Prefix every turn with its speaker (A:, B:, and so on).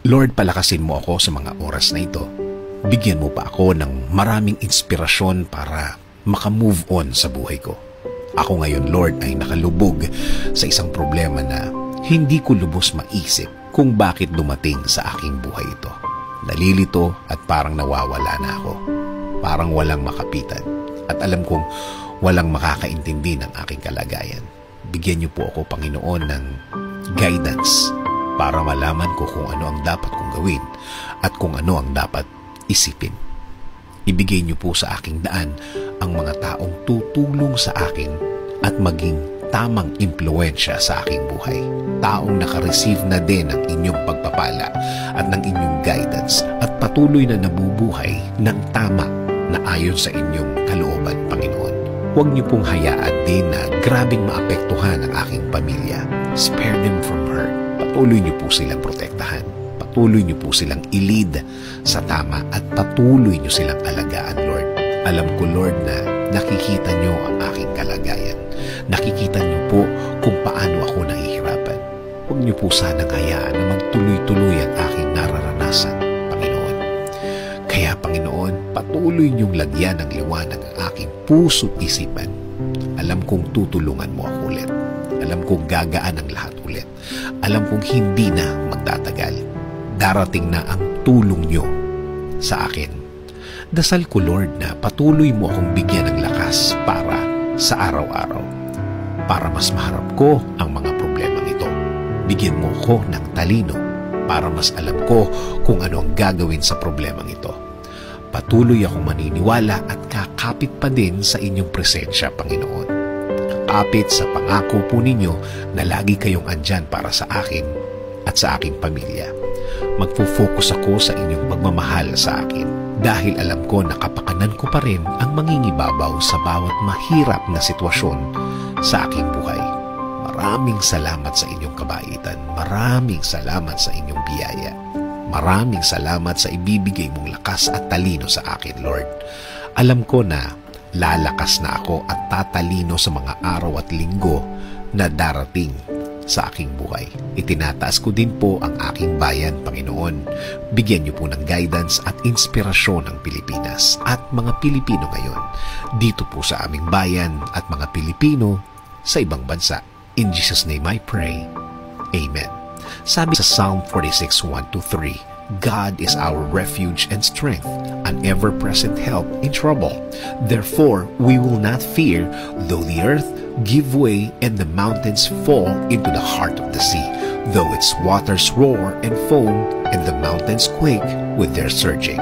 A: Lord, palakasin mo ako sa mga oras na ito. Bigyan mo pa ako ng maraming inspirasyon para makamove on sa buhay ko. Ako ngayon, Lord, ay nakalubog sa isang problema na hindi ko lubos maisip kung bakit dumating sa aking buhay ito. Nalilito at parang nawawala na ako. Parang walang makapitan. At alam kong walang makakaintindi ng aking kalagayan. Bigyan niyo po ako, Panginoon, ng guidance para malaman ko kung ano ang dapat kong gawin at kung ano ang dapat isipin. Ibigay niyo po sa aking daan ang mga taong tutulong sa akin at maging tamang impluensya sa aking buhay. Taong nakareceive na din ng inyong pagpapala at ng inyong guidance at patuloy na nabubuhay ng tama na ayon sa inyong kalooban, Panginoon. Huwag niyo pong hayaan din na grabing maapektuhan ang aking pamilya. Spare them from hurt. Patuloy niyo po silang protektahan. Patuloy niyo po silang i-lead sa tama at patuloy niyo silang alagaan, Lord. Alam ko, Lord, na nakikita niyo ang aking kalagayan. Nakikita niyo po kung paano ako nahihirapan. Huwag niyo po sanang hayaan na magtuloy-tuloy ang aking nararanasan, Panginoon. Kaya, Panginoon, patuloy niyong lagyan ng liwanag ang aking puso't isipan. Alam kong tutulungan mo ako ulit. Alam kong gagaan ang lahat ulit. Alam kong hindi na magtatagal. Darating na ang tulong niyo sa akin. Dasal ko, Lord, na patuloy mo akong bigyan ng lakas para sa araw-araw. Para mas maharap ko ang mga problemang ito. Bigyan mo ko ng talino para mas alam ko kung ano ang gagawin sa problemang ito. Patuloy akong maniniwala at kakapit pa din sa inyong presensya, Panginoon. Kakapit sa pangako po ninyo na lagi kayong andyan para sa akin at sa aking pamilya. Magfo-focus ako sa inyong pagmamahal sa akin dahil alam ko na kapakanan ko pa rin ang mangingibabaw sa bawat mahirap na sitwasyon sa aking buhay. Maraming salamat sa inyong kabaitan. Maraming salamat sa inyong biyaya. Maraming salamat sa ibibigay mong lakas at talino sa akin, Lord. Alam ko na lalakas na ako at tatalino sa mga araw at linggo na darating sa aking buhay. Itinataas ko din po ang aking bayan, Panginoon. Bigyan niyo po ng guidance at inspirasyon ang Pilipinas at mga Pilipino ngayon dito po sa aming bayan at mga Pilipino sa ibang bansa. In Jesus' name I pray. Amen. Sabi sa Psalm 46:1-3, God is our refuge and strength, an ever-present help in trouble. Therefore, we will not fear, though the earth give way and the mountains fall into the heart of the sea, though its waters roar and foam and the mountains quake with their surging.